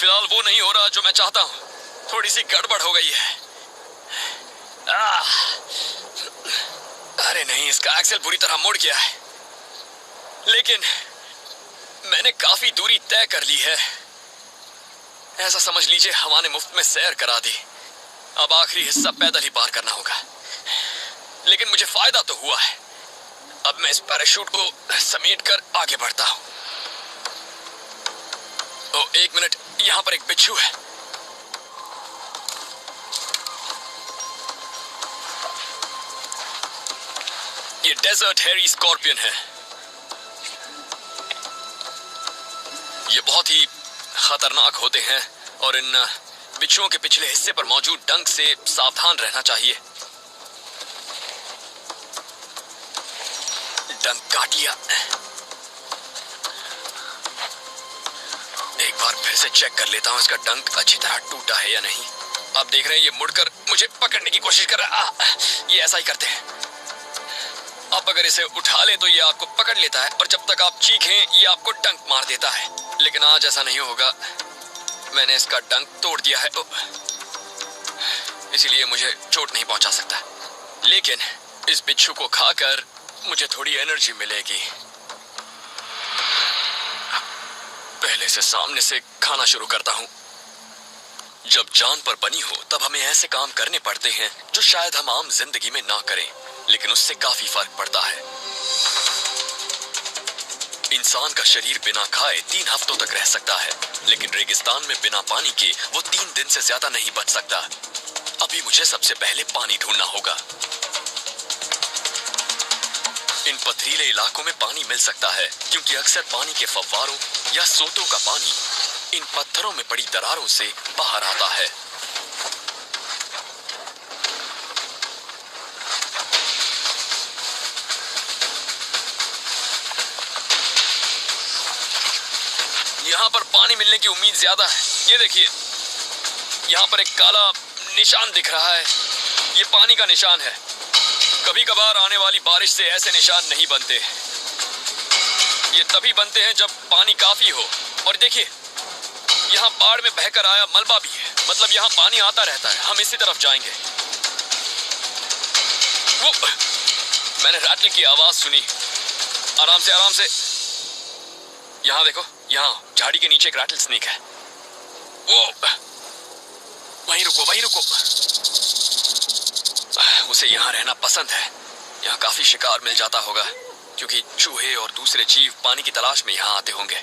फिलहाल वो नहीं हो रहा जो मैं चाहता हूँ। थोड़ी सी गड़बड़ हो गई है। अरे नहीं, इसका एक्सेल पूरी तरह मुड़ गया है। लेकिन मैंने काफी दूरी तय कर ली है। ऐसा समझ लीजिए हवा ने मुफ्त में सैर करा दी। अब आखिरी हिस्सा पैदल ही पार करना होगा। लेकिन मुझे फायदा तो हुआ है। अब मैं इस पैराशूट को समेटकर आगे बढ़ता हूं। ओ, एक मिनट, यहां पर एक बिच्छू है। ये डेजर्ट हेरी स्कॉर्पियन है। ये बहुत ही खतरनाक होते हैं और इन बिच्छुओं के पिछले हिस्से पर मौजूद डंक से सावधान रहना चाहिए। डंक काट लिया। एक बार फिर से चेक कर लेता हूं इसका डंक अच्छी तरह टूटा है या नहीं। आप देख रहे हैं ये मुड़कर मुझे पकड़ने की कोशिश कर रहा है। ये ऐसा ही करते हैं। आप अगर इसे उठा ले तो ये आपको पकड़ लेता है और जब तक आप चीखें ये आपको डंक मार देता है। लेकिन आज ऐसा नहीं होगा। मैंने इसका डंक तोड़ दिया है इसलिए मुझे चोट नहीं पहुंचा सकता। लेकिन इस बिच्छू को खाकर मुझे थोड़ी एनर्जी मिलेगी। पहले से सामने से खाना शुरू करता हूं। जब जान पर बनी हो तब हमें ऐसे काम करने पड़ते हैं जो शायद हम आम जिंदगी में ना करें, लेकिन उससे काफी फर्क पड़ता है। इंसान का शरीर बिना खाए 3 हफ्तों तक रह सकता है, लेकिन रेगिस्तान में बिना पानी के वो 3 दिन से ज्यादा नहीं बच सकता। अभी मुझे सबसे पहले पानी ढूंढना होगा। इन पथरीले इलाकों में पानी मिल सकता है क्योंकि अक्सर पानी के फव्वारों या सोतों का पानी इन पत्थरों में पड़ी दरारों से बाहर आता है। यहाँ पर पानी मिलने की उम्मीद ज्यादा है। ये देखिए, यहाँ पर एक काला निशान दिख रहा है। ये पानी का निशान है। कभी कभार आने वाली बारिश से ऐसे निशान नहीं बनते। ये तभी बनते हैं जब पानी काफी हो। और देखिए, यहाँ बाढ़ में बहकर आया मलबा भी है, मतलब यहाँ पानी आता रहता है। हम इसी तरफ जाएंगे। वो मैंने रैटल की आवाज सुनी। आराम से, आराम से। यहाँ देखो, यहाँ झाड़ी के नीचे एक रैटल स्नेक है। वो वहीं रुको, वहीं रुको। उसे यहाँ रहना पसंद है। यहाँ काफी शिकार मिल जाता होगा क्योंकि चूहे और दूसरे जीव पानी की तलाश में यहाँ आते होंगे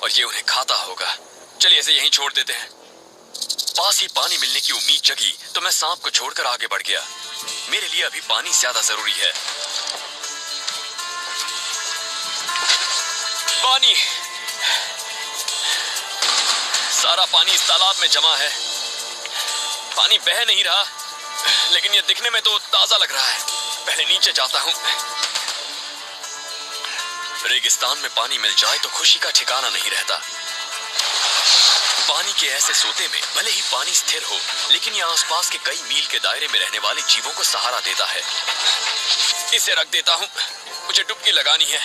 और ये उन्हें खाता होगा। चलिए इसे यहीं छोड़ देते हैं। पास ही पानी मिलने की उम्मीद जगी तो मैं सांप को छोड़कर आगे बढ़ गया। मेरे लिए अभी पानी ज्यादा जरूरी है। पानी, सारा पानी इस तालाब में जमा है। पानी बह नहीं रहा, लेकिन ये दिखने में तो ताजा लग रहा है। पहले नीचे जाता हूं। रेगिस्तान में पानी मिल जाए तो खुशी का ठिकाना नहीं रहता। पानी के ऐसे सोते में भले ही पानी स्थिर हो, लेकिन ये आसपास के कई मील के दायरे में रहने वाले जीवों को सहारा देता है। इसे रख देता हूं, मुझे डुबकी लगानी है।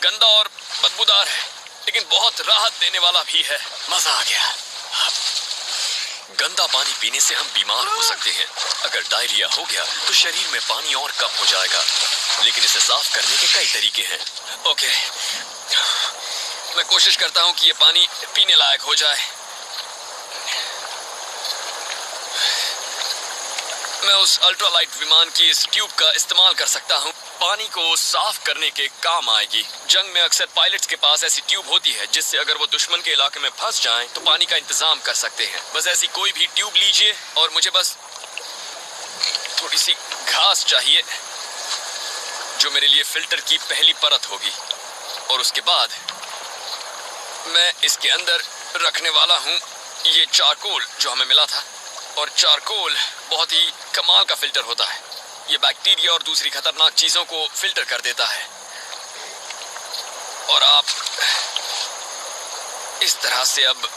गंदा और बदबूदार है, लेकिन बहुत राहत देने वाला भी है। मजा आ गया। गंदा पानी पीने से हम बीमार हो सकते हैं। अगर डायरिया हो गया तो शरीर में पानी और कम हो जाएगा, लेकिन इसे साफ करने के कई तरीके हैं। ओके, मैं कोशिश करता हूं कि ये पानी पीने लायक हो जाए। मैं उस अल्ट्रालाइट विमान की इस ट्यूब का इस्तेमाल कर सकता हूं। पानी को साफ करने के काम आएगी। जंग में अक्सर पायलट्स के पास ऐसी ट्यूब होती है जिससे अगर वो दुश्मन के इलाके में फंस जाएं तो पानी का इंतजाम कर सकते हैं। बस ऐसी कोई भी ट्यूब लीजिए और मुझे बस थोड़ी सी घास चाहिए जो मेरे लिए फिल्टर की पहली परत होगी, और उसके बाद मैं इसके अंदर रखने वाला हूँ ये चारकोल जो हमें मिला था। और चारकोल बहुत ही कमाल का फिल्टर होता है। ये बैक्टीरिया और दूसरी खतरनाक चीजों को फिल्टर कर देता है। और आप इस तरह से अब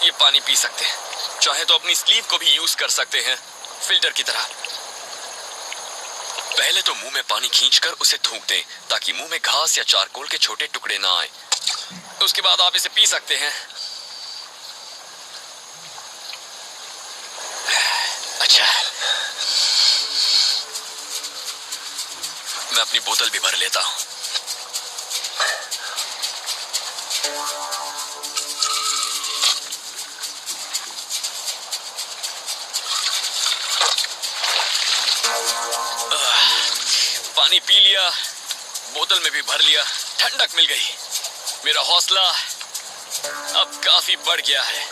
ये पानी पी सकते हैं। चाहे तो अपनी स्लीव को भी यूज कर सकते हैं फिल्टर की तरह। पहले तो मुंह में पानी खींचकर उसे थूक दें ताकि मुंह में घास या चारकोल के छोटे टुकड़े ना आए। उसके बाद आप इसे पी सकते हैं। अच्छा, मैं अपनी बोतल भी भर लेता हूं। पानी पी लिया, बोतल में भी भर लिया, ठंडक मिल गई। मेरा हौसला अब काफी बढ़ गया है।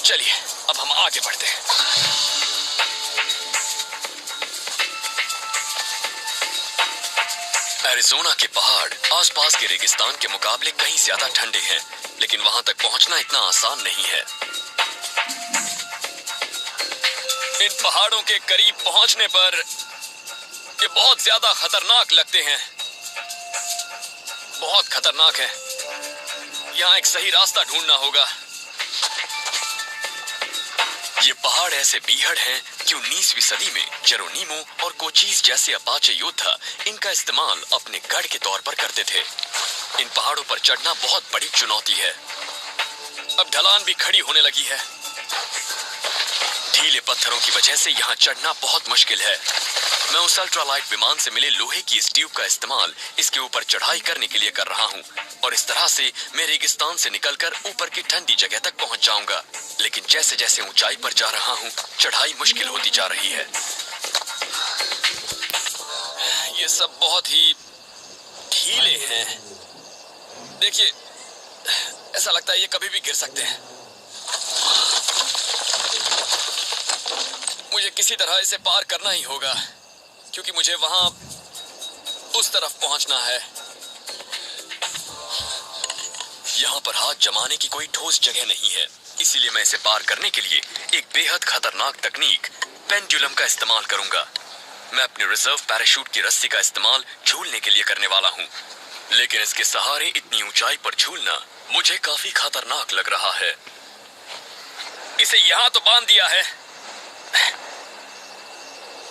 चलिए अब हम आगे बढ़ते हैं। एरिज़ोना के पहाड़ आसपास के रेगिस्तान के मुकाबले कहीं ज्यादा ठंडे हैं, लेकिन वहां तक पहुंचना इतना आसान नहीं है। इन पहाड़ों के करीब पहुंचने पर ये बहुत ज्यादा खतरनाक लगते हैं, बहुत खतरनाक है। यहाँ एक सही रास्ता ढूंढना होगा। ये पहाड़ ऐसे बीहड़ हैं कि 19वीं सदी में जेरोनीमो और कोचीज जैसे अपाचे योद्धा इनका इस्तेमाल अपने गढ़ के तौर पर करते थे। इन पहाड़ों पर चढ़ना बहुत बड़ी चुनौती है। अब ढलान भी खड़ी होने लगी है। ढीले पत्थरों की वजह से यहाँ चढ़ना बहुत मुश्किल है। मैं उस अल्ट्रालाइट विमान से मिले लोहे की इस ट्यूब का इस्तेमाल इसके ऊपर चढ़ाई करने के लिए कर रहा हूँ और इस तरह से मैं रेगिस्तान से निकलकर ऊपर की ठंडी जगह तक पहुँच जाऊंगा। लेकिन जैसे जैसे ऊंचाई पर जा रहा हूँ, चढ़ाई मुश्किल होती जा रही है। ये सब बहुत ही ढीले हैं। देखिए, ऐसा लगता है ये कभी भी गिर सकते हैं। मुझे किसी तरह इसे पार करना ही होगा, क्योंकि मुझे वहां उस तरफ पहुंचना है। यहाँ पर हाथ जमाने की कोई ठोस जगह नहीं है, इसीलिए मैं इसे पार करने के लिए एक बेहद खतरनाक तकनीक पेंडुलम का इस्तेमाल करूंगा। मैं अपने रिजर्व पैराशूट की रस्सी का इस्तेमाल झूलने के लिए करने वाला हूँ, लेकिन इसके सहारे इतनी ऊंचाई पर झूलना मुझे काफी खतरनाक लग रहा है। इसे यहाँ तो बांध दिया है,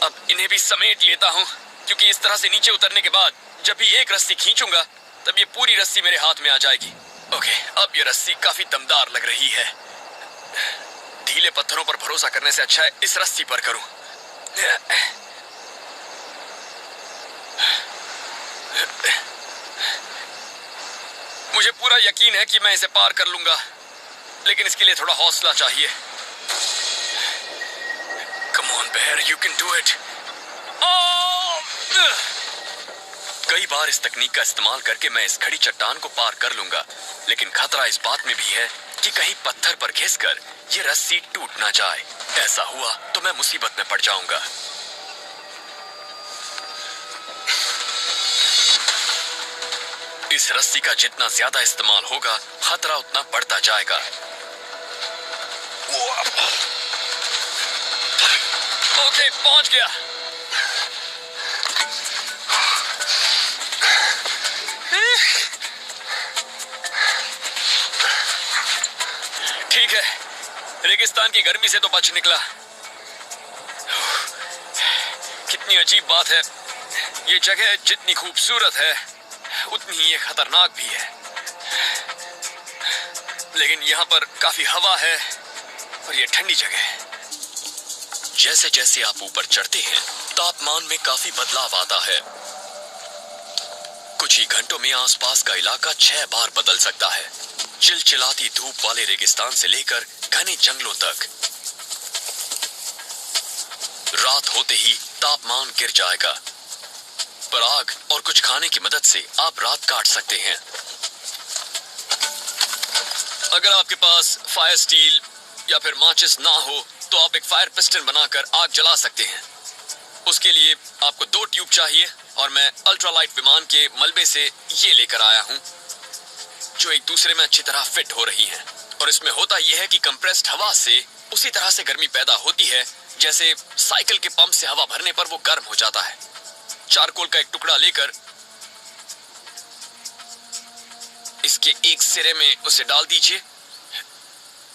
अब इन्हें भी समेट लेता हूँ, क्योंकि इस तरह से नीचे उतरने के बाद जब भी एक रस्सी खींचूंगा तब ये पूरी रस्सी मेरे हाथ में आ जाएगी। ओके, अब ये रस्सी काफी दमदार लग रही है। ढीले पत्थरों पर भरोसा करने से अच्छा है इस रस्सी पर करूं। मुझे पूरा यकीन है कि मैं इसे पार कर लूंगा, लेकिन इसके लिए थोड़ा हौसला चाहिए। Come on, bear, you can do it. कई बार इस तकनीक का इस्तेमाल करके मैं इस खड़ी चट्टान को पार कर लूंगा, लेकिन खतरा इस बात में भी है कि कहीं पत्थर पर घिसकर ये रस्सी टूट ना जाए। ऐसा हुआ तो मैं मुसीबत में पड़ जाऊंगा। इस रस्सी का जितना ज्यादा इस्तेमाल होगा, खतरा उतना बढ़ता जाएगा। ओके, पहुंच गया। ठीक है, रेगिस्तान की गर्मी से तो बच निकला। कितनी अजीब बात है, ये जगह जितनी खूबसूरत है उतनी ही ये खतरनाक भी है। लेकिन यहाँ पर काफी हवा है और ये ठंडी जगह है। जैसे जैसे आप ऊपर चढ़ते हैं, तापमान में काफी बदलाव आता है। कुछ ही घंटों में आसपास का इलाका 6 बार बदल सकता है। चिलचिलाती धूप वाले रेगिस्तान से लेकर घने जंगलों तक। रात होते ही तापमान गिर जाएगा, पर आग और कुछ खाने की मदद से आप रात काट सकते हैं। अगर आपके पास फायर स्टील या फिर माचिस ना हो तो आप एक फायर पिस्टन बनाकर आग जला सकते हैं। उसके लिए आपको 2 ट्यूब चाहिए और मैं अल्ट्रालाइट विमान के मलबे से ये लेकर आया हूं, जो एक दूसरे में अच्छी तरह फिट हो रही हैं। और इसमें होता यह है कि कंप्रेस्ड हवा से उसी तरह से गर्मी पैदा होती है जैसे साइकिल के पंप से हवा भरने पर वो गर्म हो जाता है। चारकोल का एक टुकड़ा लेकर इसके एक सिरे में उसे डाल दीजिए,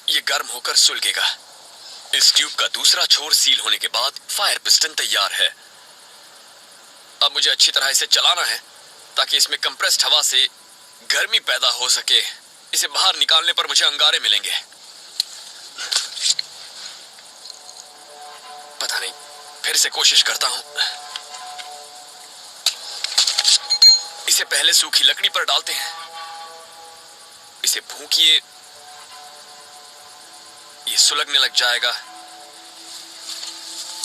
ये गर्म होकर सुलगेगा। इस ट्यूब का दूसरा छोर सील होने के बाद फायर पिस्टन तैयार है। अब मुझे अच्छी तरह इसे चलाना है ताकि इसमें कंप्रेस्ड हवा से गर्मी पैदा हो सके। इसे बाहर निकालने पर मुझे अंगारे मिलेंगे। पता नहीं, फिर से कोशिश करता हूं। इसे पहले सूखी लकड़ी पर डालते हैं, इसे फूंकिए, ये सुलगने लग जाएगा।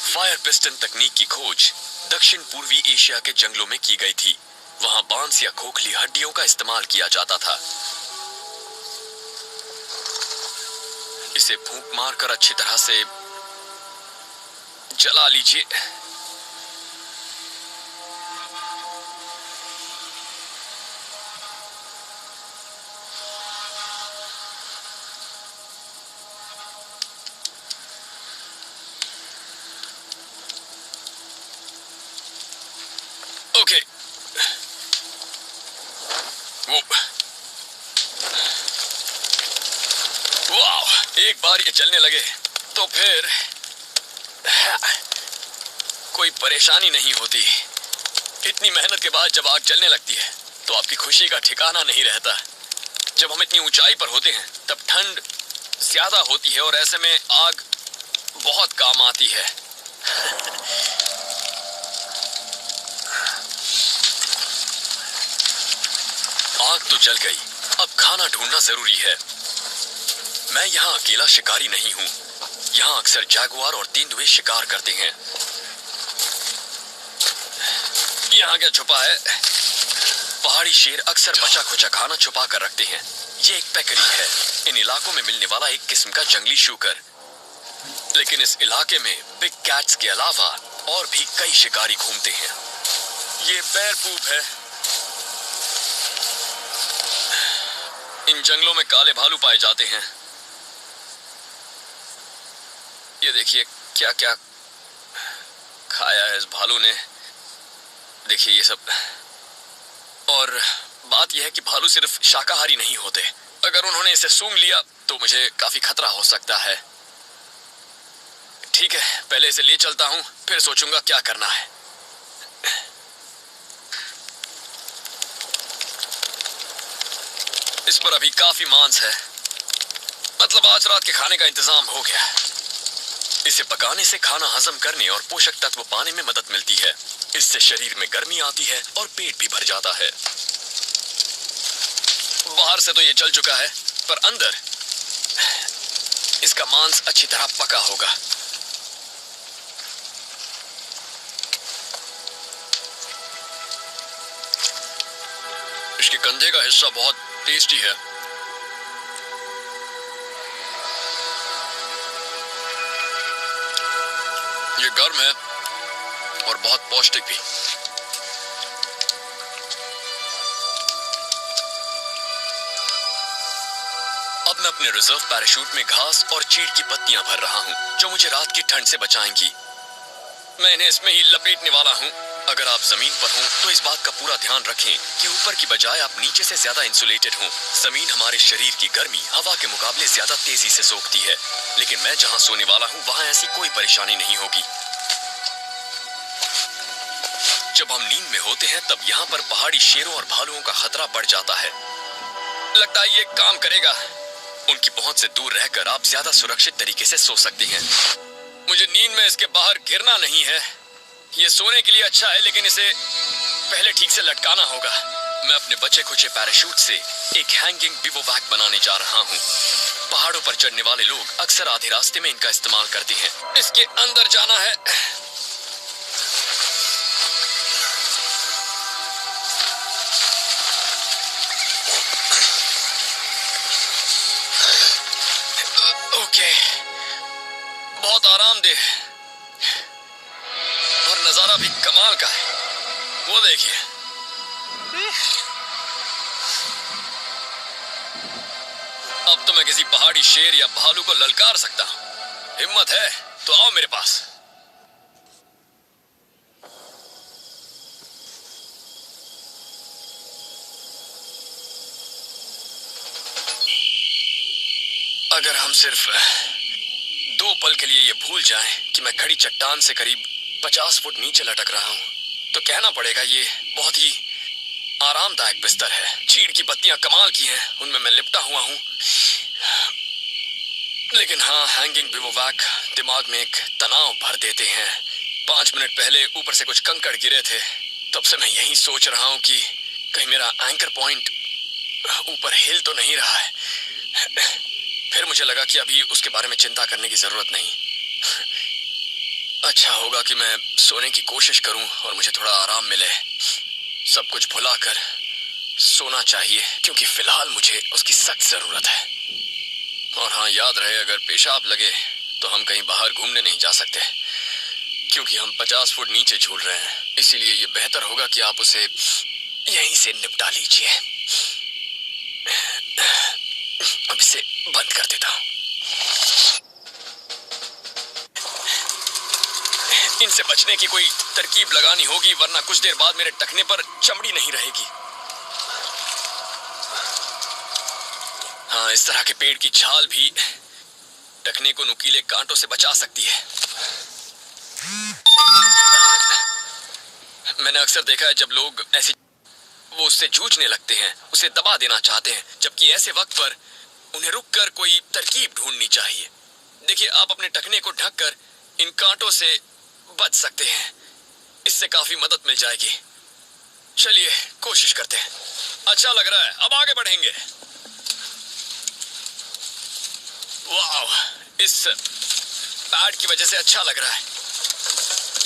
फायर पिस्टन तकनीक की खोज दक्षिण पूर्वी एशिया के जंगलों में की गई थी। वहां बांस या खोखली हड्डियों का इस्तेमाल किया जाता था। इसे फूंक मारकर अच्छी तरह से जला लीजिए। ओके, वाह, एक बार ये चलने लगे तो फिर कोई परेशानी नहीं होती। इतनी मेहनत के बाद जब आग जलने लगती है तो आपकी खुशी का ठिकाना नहीं रहता। जब हम इतनी ऊंचाई पर होते हैं तब ठंड ज्यादा होती है और ऐसे में आग बहुत काम आती है। आग तो जल गई, अब खाना ढूंढना जरूरी है। मैं यहाँ अकेला शिकारी नहीं हूँ। यहाँ अक्सर जैगुआर और तेंदुए शिकार करते हैं। यहाँ क्या छुपा है? पहाड़ी शेर अक्सर बचा खुचा खाना छुपा कर रखते हैं। ये एक पेकरी है, इन इलाकों में मिलने वाला एक किस्म का जंगली शूकर। लेकिन इस इलाके में बिग कैट्स के अलावा और भी कई शिकारी घूमते हैं। ये बेर पूप है। इन जंगलों में काले भालू पाए जाते हैं। ये देखिए क्या क्या खाया है इस भालू ने। देखिए ये सब। और बात यह है कि भालू सिर्फ शाकाहारी नहीं होते। अगर उन्होंने इसे सूंघ लिया तो मुझे काफी खतरा हो सकता है। ठीक है, पहले इसे ले चलता हूं, फिर सोचूंगा क्या करना है। इस पर अभी काफी मांस है, मतलब आज रात के खाने का इंतजाम हो गया। इसे पकाने से खाना हजम करने और पोषक तत्व पाने में मदद मिलती है। इससे शरीर में गर्मी आती है और पेट भी भर जाता है। बाहर से तो ये जल चुका है, पर अंदर इसका मांस अच्छी तरह पका होगा। इसके कंधे का हिस्सा बहुत टेस्टी है। ये गर्म है और बहुत पौष्टिक भी। अब मैं अपने रिजर्व पैराशूट में घास और चीड़ की पत्तियां भर रहा हूं, जो मुझे रात की ठंड से बचाएंगी। मैं इन्हें इसमें ही लपेटने वाला हूं। अगर आप जमीन पर हों तो इस बात का पूरा ध्यान रखें कि ऊपर की बजाय आप नीचे से ज्यादा इंसुलेटेड हों। जमीन हमारे शरीर की गर्मी हवा के मुकाबले ज्यादा तेजी से सोखती है, लेकिन मैं जहां सोने वाला हूं वहां ऐसी कोई परेशानी नहीं होगी। जब हम नींद में होते हैं तब यहाँ पर पहाड़ी शेरों और भालुओं का खतरा बढ़ जाता है। लगता है ये काम करेगा। उनकी पहुंच से दूर रहकर आप ज्यादा सुरक्षित तरीके से सो सकते हैं। मुझे नींद में इसके बाहर गिरना नहीं है। ये सोने के लिए अच्छा है, लेकिन इसे पहले ठीक से लटकाना होगा। मैं अपने बचे खुचे पैराशूट से एक हैंगिंग बिवोवैक बनाने जा रहा हूँ। पहाड़ों पर चढ़ने वाले लोग अक्सर आधे रास्ते में इनका इस्तेमाल करते हैं। इसके अंदर जाना है। ओके, बहुत आरामदेह और नजारा भी कमाल का है। वो देखिए, अब तो मैं किसी पहाड़ी शेर या भालू को ललकार सकता हूं। हिम्मत है तो आओ मेरे पास। अगर हम सिर्फ 2 पल के लिए ये भूल जाएं कि मैं खड़ी चट्टान से करीब 50 फुट नीचे लटक रहा हूं, तो कहना पड़ेगा ये बहुत ही आरामदायक बिस्तर है। चीड़ की पत्तियां कमाल की हैं, उनमें मैं लिपटा हुआ हूँ। लेकिन हाँ, हैंगिंग बिवोवैक दिमाग में एक तनाव भर देते हैं। 5 मिनट पहले ऊपर से कुछ कंकड़ गिरे थे, तब से मैं यही सोच रहा हूँ कि कहीं मेरा एंकर पॉइंट ऊपर हिल तो नहीं रहा है। फिर मुझे लगा कि अभी उसके बारे में चिंता करने की जरूरत नहीं। अच्छा होगा कि मैं सोने की कोशिश करूं और मुझे थोड़ा आराम मिले। सब कुछ भुलाकर सोना चाहिए, क्योंकि फिलहाल मुझे उसकी सख्त जरूरत है। और हाँ, याद रहे, अगर पेशाब लगे तो हम कहीं बाहर घूमने नहीं जा सकते, क्योंकि हम 50 फुट नीचे झूल रहे हैं। इसीलिए ये बेहतर होगा कि आप उसे यहीं से निपटा लीजिए। अब इसे बंद कर देता हूं। इनसे बचने की कोई तरकीब लगानी होगी, वरना कुछ देर बाद मेरे टखने पर चमड़ी नहीं रहेगी। हाँ, इस तरह के पेड़ की छाल भी टखने को नुकीले कांटों से बचा सकती है। मैंने अक्सर देखा है जब लोग ऐसे वो उससे जूझने लगते हैं, उसे दबा देना चाहते हैं, जबकि ऐसे वक्त पर उन्हें रुककर कोई तरकीब ढूंढनी चाहिए। देखिए, आप अपने टखने को ढककर इन कांटों से बच सकते हैं। इससे काफी मदद मिल जाएगी। चलिए कोशिश करते हैं। अच्छा लग रहा है, अब आगे बढ़ेंगे। वाह, इस पैड की वजह से अच्छा लग रहा है।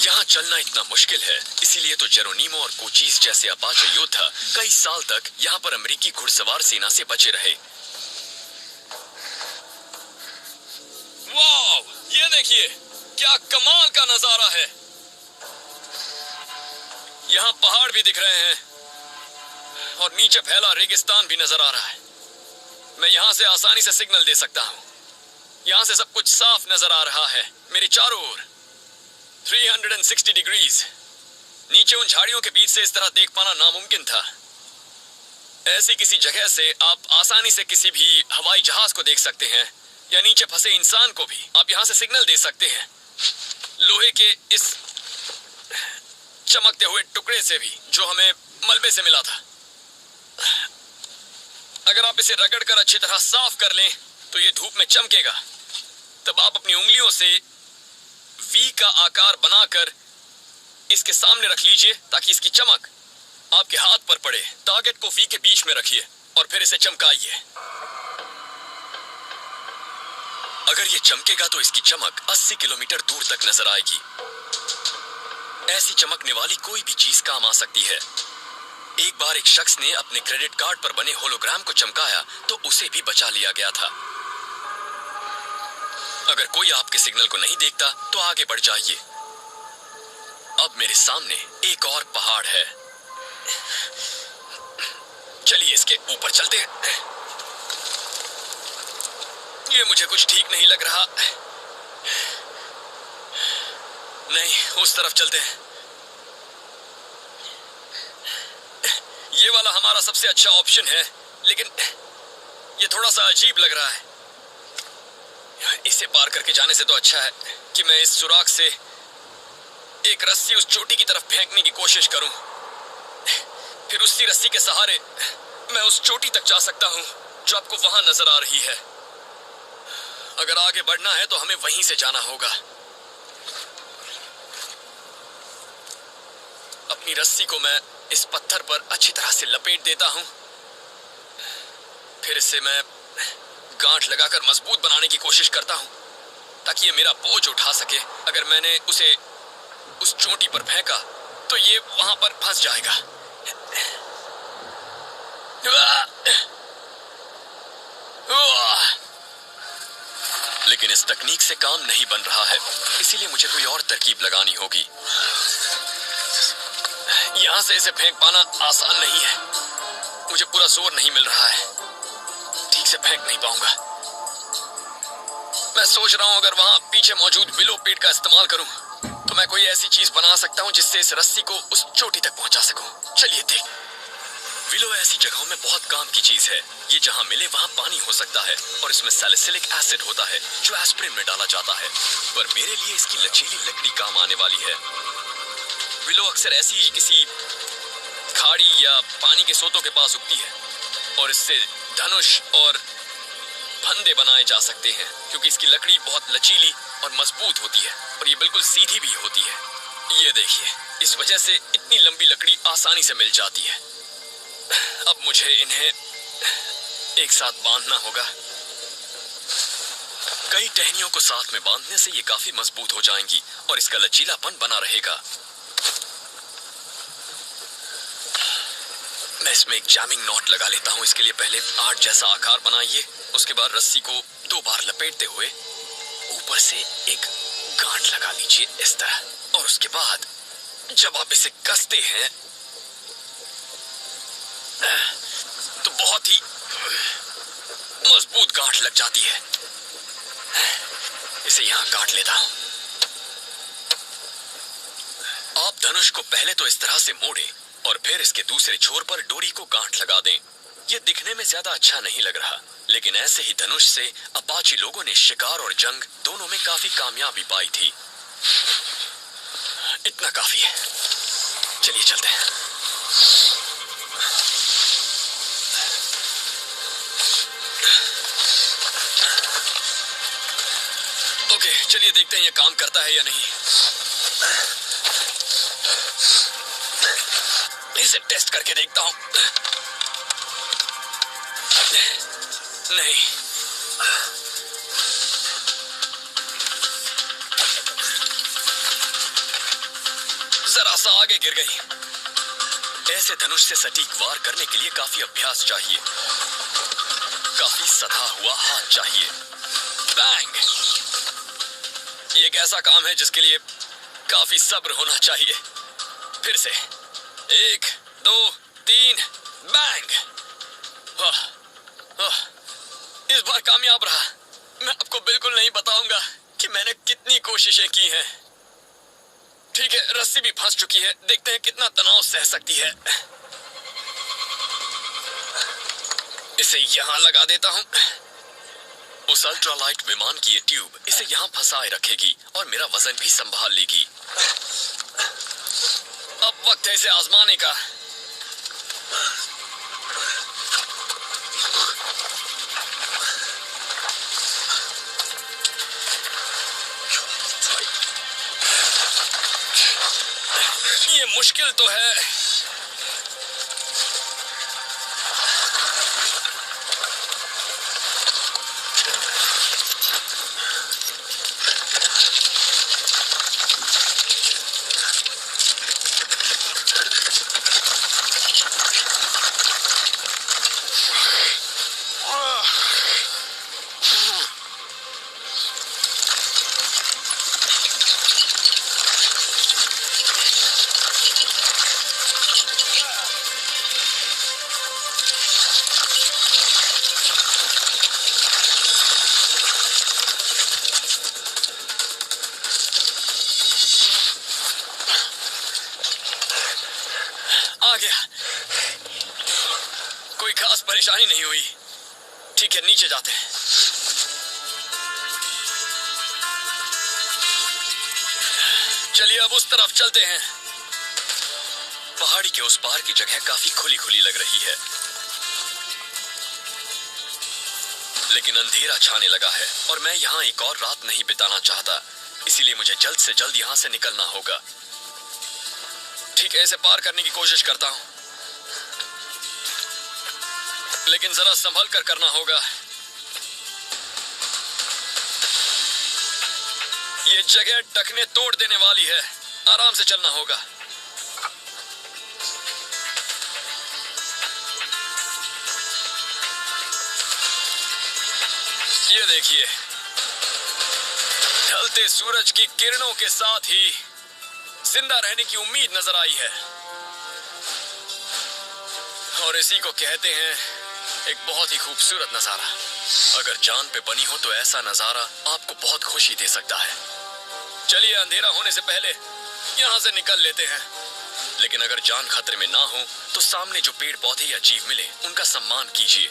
यहाँ चलना इतना मुश्किल है, इसीलिए तो जेरोनिमो और कोचीज जैसे अपाचे योद्धा कई साल तक यहाँ पर अमेरिकी घुड़सवार सेना से बचे रहे। वाह, ये देखिए क्या कमाल का नजारा है। यहाँ पहाड़ भी दिख रहे हैं और नीचे फैला रेगिस्तान भी नजर आ रहा है। मैं यहाँ से आसानी से सिग्नल दे सकता हूँ। यहाँ से सब कुछ साफ नजर आ रहा है मेरे चारों ओर। 360 डिग्रीज। नीचे उन झाड़ियों के बीच से इस तरह देख पाना नामुमकिन था। ऐसी किसी जगह से आप आसानी से किसी भी हवाई जहाज को देख सकते हैं, या नीचे फंसे इंसान को भी आप यहाँ से सिग्नल दे सकते हैं। लोहे के इस चमकते हुए टुकड़े से भी, जो हमें मलबे से मिला था। अगर आप इसे रगड़कर अच्छी तरह साफ कर लें तो ये धूप में चमकेगा। तब आप अपनी उंगलियों से वी का आकार बनाकर इसके सामने रख लीजिए, ताकि इसकी चमक आपके हाथ पर पड़े। टारगेट को वी के बीच में रखिए और फिर इसे चमकाइए। अगर ये चमकेगा तो इसकी चमक 80 किलोमीटर दूर तक नजर आएगी। ऐसी चमकने वाली कोई भी चीज काम आ सकती है। एक बार एक शख्स ने अपने क्रेडिट कार्ड पर बने होलोग्राम को चमकाया तो उसे भी बचा लिया गया था। अगर कोई आपके सिग्नल को नहीं देखता तो आगे बढ़ जाइए। अब मेरे सामने एक और पहाड़ है। चलिए इसके ऊपर चलते हैं। ये मुझे कुछ ठीक नहीं लग रहा। नहीं, उस तरफ चलते हैं। ये वाला हमारा सबसे अच्छा ऑप्शन है, लेकिन ये थोड़ा सा अजीब लग रहा है। इसे पार करके जाने से तो अच्छा है कि मैं इस सुराख से एक रस्सी उस चोटी की तरफ फेंकने की कोशिश करूं। फिर उसी रस्सी के सहारे मैं उस चोटी तक जा सकता हूं जो आपको वहां नजर आ रही है। अगर आगे बढ़ना है तो हमें वहीं से जाना होगा। अपनी रस्सी को मैं इस पत्थर पर अच्छी तरह से लपेट देता हूं। फिर इसे मैं गांठ लगाकर मजबूत बनाने की कोशिश करता हूं, ताकि ये मेरा बोझ उठा सके। अगर मैंने उसे उस चोटी पर फेंका तो ये वहां पर फंस जाएगा। लेकिन इस तकनीक से काम नहीं बन रहा है, इसीलिए मुझे कोई और तरकीब लगानी होगी। यहां से इसे फेंक पाना आसान नहीं है। मुझे पूरा जोर नहीं मिल रहा है, ठीक से फेंक नहीं पाऊंगा। मैं सोच रहा हूं अगर वहां पीछे मौजूद विलो पेड़ का इस्तेमाल करूं तो मैं कोई ऐसी चीज बना सकता हूं जिससे इस रस्सी को उस चोटी तक पहुंचा सकूं। चलिए देख। विलो ऐसी जगहों में बहुत काम की चीज है। ये जहां मिले वहां पानी हो सकता है और इसमें सैलिसिलिक एसिड होता है जो एस्पिरिन में डाला जाता है, पर मेरे लिए इसकी लचीली लकड़ी काम आने वाली है। विलो अक्सर ऐसी ही किसी खाड़ी या पानी के सोतों के पास उगती है और इससे धनुष और फंदे बनाए जा सकते हैं क्योंकि इसकी लकड़ी बहुत लचीली और मजबूत होती है और ये बिल्कुल सीधी भी होती है। ये देखिए, इस वजह से इतनी लंबी लकड़ी आसानी से मिल जाती है। अब मुझे इन्हें एक साथ बांधना होगा। कई टहनियों को साथ में बांधने से ये काफी मजबूत हो जाएंगी और इसका लचीलापन बना रहेगा। मैं इसमें एक जैमिंग नॉट लगा लेता हूँ। इसके लिए पहले 8 जैसा आकार बनाइए, उसके बाद रस्सी को 2 बार लपेटते हुए ऊपर से एक गांठ लगा लीजिए इस तरह, और उसके बाद जब आप इसे कसते हैं तो बहुत ही मजबूत गांठ लग जाती है। इसे यहां काट लेता हूं। आप धनुष को पहले तो इस तरह से मोड़ें और फिर इसके दूसरे छोर पर डोरी को गांठ लगा दें। यह दिखने में ज्यादा अच्छा नहीं लग रहा, लेकिन ऐसे ही धनुष से अपाची लोगों ने शिकार और जंग दोनों में काफी कामयाबी पाई थी। इतना काफी है, चलिए चलते हैं। ओके, चलिए देखते हैं यह काम करता है या नहीं। इसे टेस्ट करके देखता हूं। नहीं, जरा सा आगे गिर गई। ऐसे धनुष से सटीक वार करने के लिए काफी अभ्यास चाहिए, काफी सधा हुआ हाथ चाहिए। बैंग! ये एक ऐसा काम है जिसके लिए काफी सब्र होना चाहिए। फिर से 1 2 3 बैंग! इस बार कामयाब रहा। मैं आपको बिल्कुल नहीं बताऊंगा कि मैंने कितनी कोशिशें की हैं। ठीक है, रस्सी भी फंस चुकी है। देखते हैं कितना तनाव सह सकती है। इसे यहां लगा देता हूं। उस अल्ट्रालाइट विमान की ये ट्यूब इसे यहां फंसाए रखेगी और मेरा वजन भी संभाल लेगी। अब वक्त है इसे आजमाने का। ये मुश्किल तो है। आ गया। कोई खास परेशानी नहीं हुई। ठीक है, नीचे जाते हैं। चलिए अब उस तरफ चलते हैं। पहाड़ी के उस पार की जगह काफी खुली खुली लग रही है, लेकिन अंधेरा छाने लगा है और मैं यहाँ एक और रात नहीं बिताना चाहता, इसीलिए मुझे जल्द से जल्द यहाँ से निकलना होगा। ठीक है, इसे पार करने की कोशिश करता हूं, लेकिन जरा संभल कर करना होगा। ये जगह टखने तोड़ देने वाली है, आराम से चलना होगा। ये देखिए, ढलते सूरज की किरणों के साथ ही जिंदा रहने की उम्मीद नजर आई है, और इसी को कहते हैं एक बहुत ही खूबसूरत नजारा। अगर जान पे बनी हो तो ऐसा नजारा आपको बहुत खुशी दे सकता है। चलिए अंधेरा होने से पहले यहाँ से निकल लेते हैं, लेकिन अगर जान खतरे में ना हो तो सामने जो पेड़ पौधे या जीव मिले उनका सम्मान कीजिए।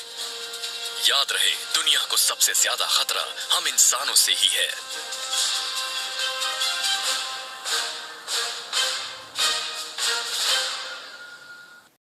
याद रहे, दुनिया को सबसे ज्यादा खतरा हम इंसानों से ही है।